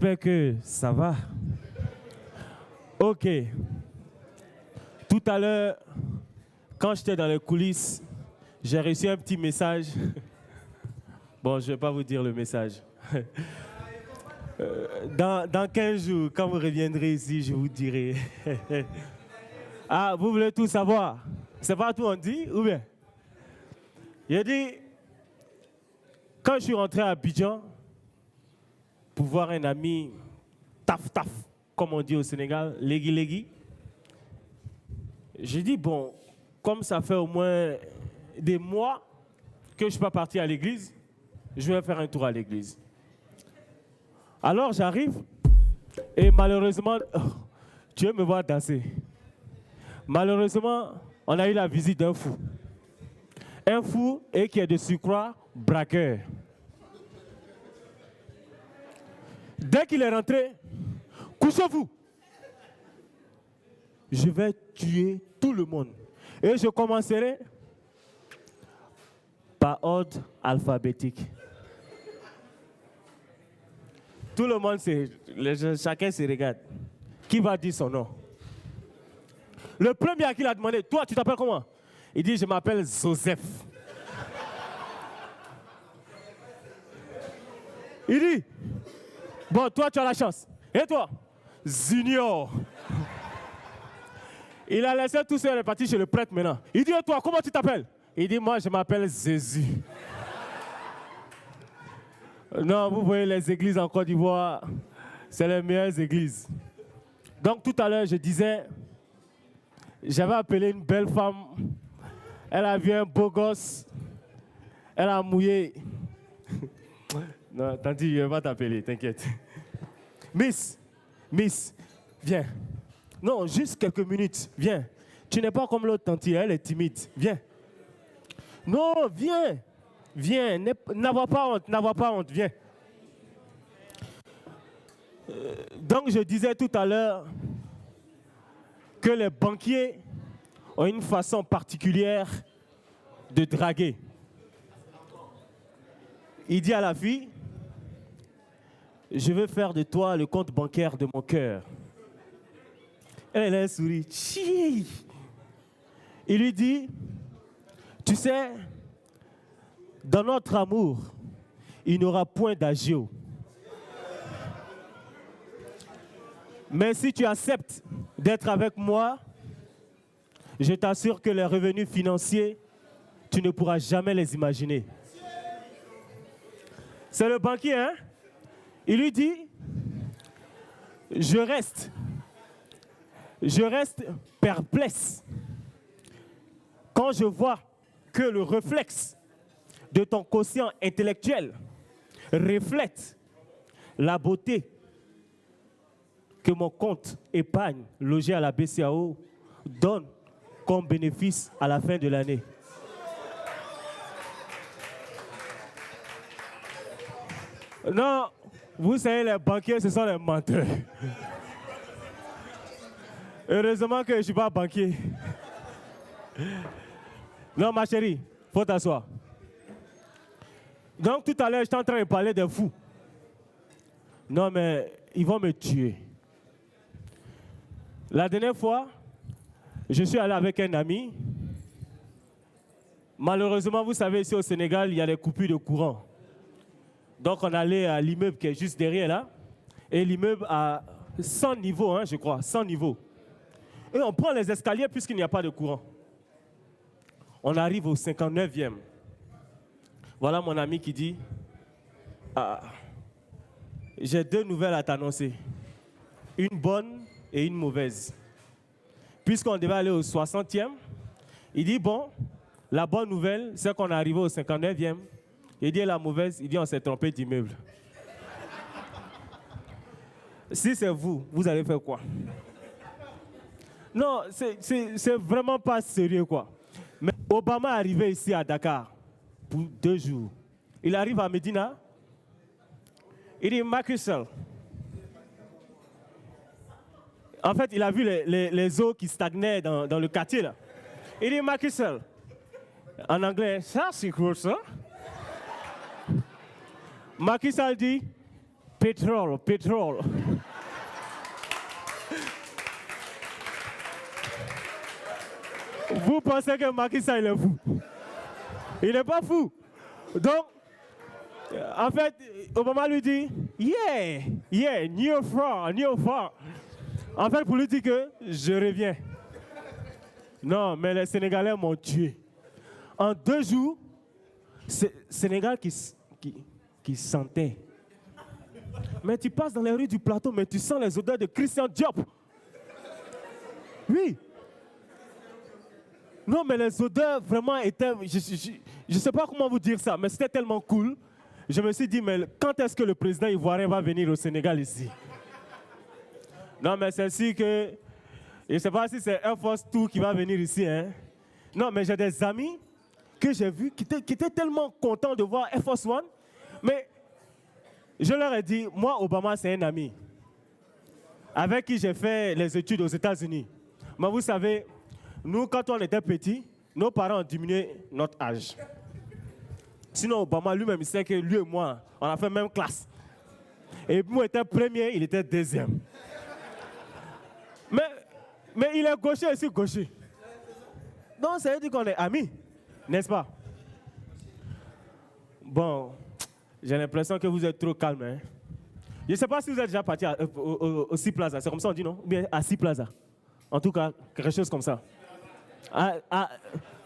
J'espère que ça va. Ok. Tout à l'heure, quand j'étais dans les coulisses, j'ai reçu un petit message. Bon, je ne vais pas vous dire le message. Dans 15 jours, quand vous reviendrez ici, je vous dirai. Ah, vous voulez tout savoir? C'est pas tout on dit, ou bien? J'ai dit, quand je suis rentré à Abidjan, pour voir un ami taf, comme on dit au Sénégal, légui, j'ai dit, bon, comme ça fait au moins des mois que je ne suis pas parti à l'église, je vais faire un tour à l'église. Alors j'arrive et malheureusement, tu veux me voir danser. Malheureusement, on a eu la visite d'un fou. Un fou et qui est de surcroît braqueur. Dès qu'il est rentré, couchez-vous. Je vais tuer tout le monde. Et je commencerai par ordre alphabétique. Tout le monde, chacun se regarde. Qui va dire son nom? Le premier à qui il a demandé, toi, tu t'appelles comment? Il dit, je m'appelle Joseph. Il dit, bon, toi, tu as la chance. Et toi? Junior. Il a laissé tout seul, il est parti chez le prêtre maintenant. Il dit, et toi, comment tu t'appelles? Il dit, moi, je m'appelle Jésus. Non, vous voyez, les églises en Côte d'Ivoire, c'est les meilleures églises. Donc, tout à l'heure, je disais, j'avais appelé une belle femme. Elle a vu un beau gosse. Elle a mouillé. Non, Tanti, je ne vais pas t'appeler, t'inquiète. Miss, viens. Non, juste quelques minutes, viens. Tu n'es pas comme l'autre Tanti, elle est timide. Viens. Non, viens. Viens, n'avoir pas honte, viens. Donc, je disais tout à l'heure que les banquiers ont une façon particulière de draguer. Il dit à la fille, je veux faire de toi le compte bancaire de mon cœur. Elle a un sourire. Il lui dit, tu sais, dans notre amour, il n'y aura point d'agio. Mais si tu acceptes d'être avec moi, je t'assure que les revenus financiers, tu ne pourras jamais les imaginer. C'est le banquier, hein? Il lui dit, je reste perplexe quand je vois que le réflexe de ton quotient intellectuel reflète la beauté que mon compte épargne logé à la BCAO donne comme bénéfice à la fin de l'année. Non, vous savez, les banquiers, ce sont les menteurs. Heureusement que je ne suis pas banquier. Non, ma chérie, il faut t'asseoir. Donc, tout à l'heure, j'étais en train de parler des fous. Non, mais ils vont me tuer. La dernière fois, je suis allé avec un ami. Malheureusement, vous savez, ici au Sénégal, il y a des coupures de courant. Donc, on allait à l'immeuble qui est juste derrière là. Et l'immeuble a 100 niveaux, hein, je crois, 100 niveaux. Et on prend les escaliers puisqu'il n'y a pas de courant. On arrive au 59e. Voilà mon ami qui dit, ah, j'ai deux nouvelles à t'annoncer. Une bonne et une mauvaise. Puisqu'on devait aller au 60e, il dit, bon, la bonne nouvelle, c'est qu'on est arrivé au 59e. Il dit, la mauvaise, il dit, on s'est trompé d'immeuble. Si c'est vous, vous allez faire quoi? Non, c'est vraiment pas sérieux, quoi. Mais Obama est arrivé ici à Dakar pour 2 jours. Il arrive à Medina. Il dit, Macky Sall. En fait, il a vu les eaux qui stagnaient dans le quartier, là. Il dit, Macky Sall. En anglais, ça c'est cool, ça. Macky Sall dit, Pétrole, pétrole. Vous pensez que Macky Sall il est fou? Il n'est pas fou. Donc, en fait, Obama lui dit, yeah, new far. En fait, pour lui dire que je reviens. Non, mais les Sénégalais m'ont tué. En 2 jours, Sénégal qui sentait. Mais tu passes dans les rues du plateau, mais tu sens les odeurs de Christian Diop. Oui. Non, mais les odeurs vraiment étaient... Je ne sais pas comment vous dire ça, mais c'était tellement cool. Je me suis dit, mais quand est-ce que le président ivoirien va venir au Sénégal ici? Non, mais c'est sûr que... Je ne sais pas si c'est Air Force 2 qui va venir ici. Hein? Non, mais j'ai des amis que j'ai vus qui étaient tellement contents de voir Air Force One. Mais je leur ai dit, moi, Obama, c'est un ami avec qui j'ai fait les études aux États-Unis. Mais vous savez, nous, quand on était petits, nos parents ont diminué notre âge. Sinon, Obama lui-même, il sait que lui et moi, on a fait même classe. Et moi, j'étais premier, il était deuxième. Mais il est gaucher, je suis gaucher. Donc, ça veut dire qu'on est amis, n'est-ce pas? Bon, j'ai l'impression que vous êtes trop calme. Hein? Je ne sais pas si vous êtes déjà parti au Sea Plaza. C'est comme ça on dit, non? Ou bien à Sea Plaza. En tout cas, quelque chose comme ça. À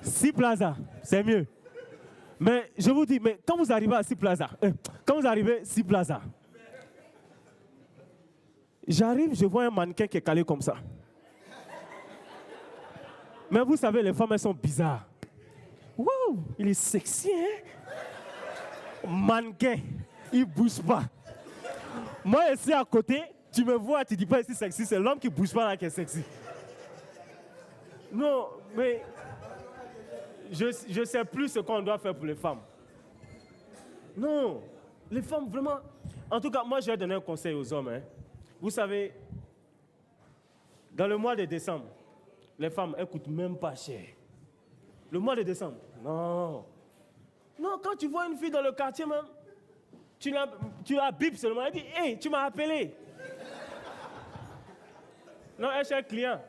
Sea Plaza, c'est mieux. Mais je vous dis, mais quand vous arrivez à Sea Plaza, j'arrive, je vois un mannequin qui est calé comme ça. Mais vous savez, les femmes, elles sont bizarres. Wow, il est sexy, hein? Mannequin, il ne bouge pas. Moi, ici à côté, tu me vois, tu ne dis pas ici sexy, c'est l'homme qui ne bouge pas là qui est sexy. Non, mais je ne sais plus ce qu'on doit faire pour les femmes. Non, les femmes, vraiment... En tout cas, moi, je vais donner un conseil aux hommes. Hein. Vous savez, dans le mois de décembre, les femmes, elles ne coûtent même pas cher. Le mois de décembre, non. Non, quand tu vois une fille dans le quartier même, tu la bip seulement, elle dit, hey, tu m'as appelé. Non, elle cherche un client.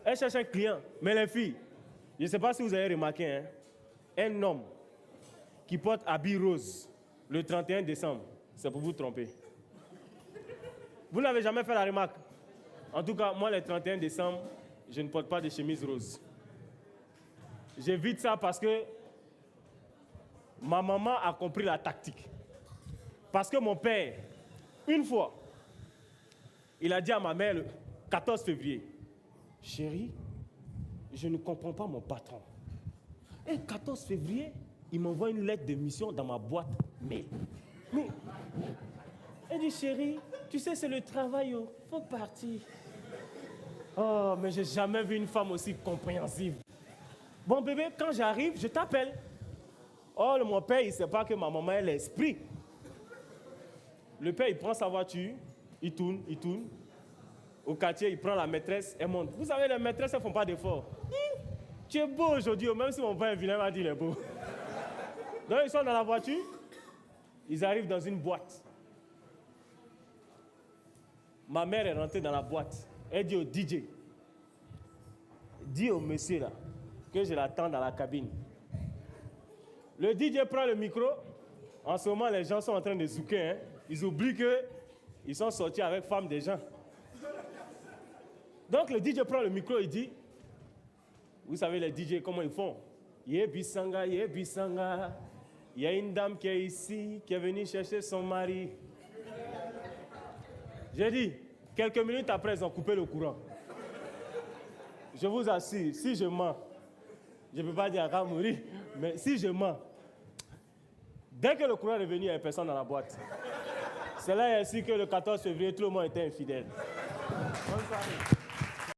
Elle cherche un client. Mais les filles, je ne sais pas si vous avez remarqué, hein, un homme qui porte habit rose le 31 décembre, c'est pour vous tromper. Vous n'avez jamais fait la remarque. En tout cas, moi, le 31 décembre, je ne porte pas de chemise rose. J'évite ça parce que ma maman a compris la tactique. Parce que mon père, une fois, il a dit à ma mère le 14 février, « Chérie, je ne comprends pas mon patron. » Et le 14 février, il m'envoie une lettre de mission dans ma boîte mail. Mais, elle dit, « Chérie, tu sais, c'est le travail, il faut partir. » Oh, mais j'ai jamais vu une femme aussi compréhensive. Bon bébé, quand j'arrive, je t'appelle. Oh, mon père, il ne sait pas que ma maman a l'esprit. Le père, il prend sa voiture, il tourne. Au quartier, il prend la maîtresse, elle monte. Vous savez, les maîtresses, elles ne font pas d'efforts. Tu es beau aujourd'hui, même si mon père est vilain, il m'a dit il est beau. Donc, ils sont dans la voiture, ils arrivent dans une boîte. Ma mère est rentrée dans la boîte. Elle dit au DJ, dis au monsieur là, que je l'attends dans la cabine. Le DJ prend le micro. En ce moment, les gens sont en train de zouker. Hein. Ils oublient qu'ils sont sortis avec femmes des gens. Donc, le DJ prend le micro et dit, vous savez les DJ, comment ils font? Yébissanga. Il y a une dame qui est ici, qui est venue chercher son mari. J'ai dit, quelques minutes après, ils ont coupé le courant. Je vous assure, si je mens, je ne peux pas dire à mourir, mais si je mens, dès que le courant est revenu, il n'y avait personne dans la boîte. C'est là ainsi que le 14 février, tout le monde était infidèle. Bonne soirée.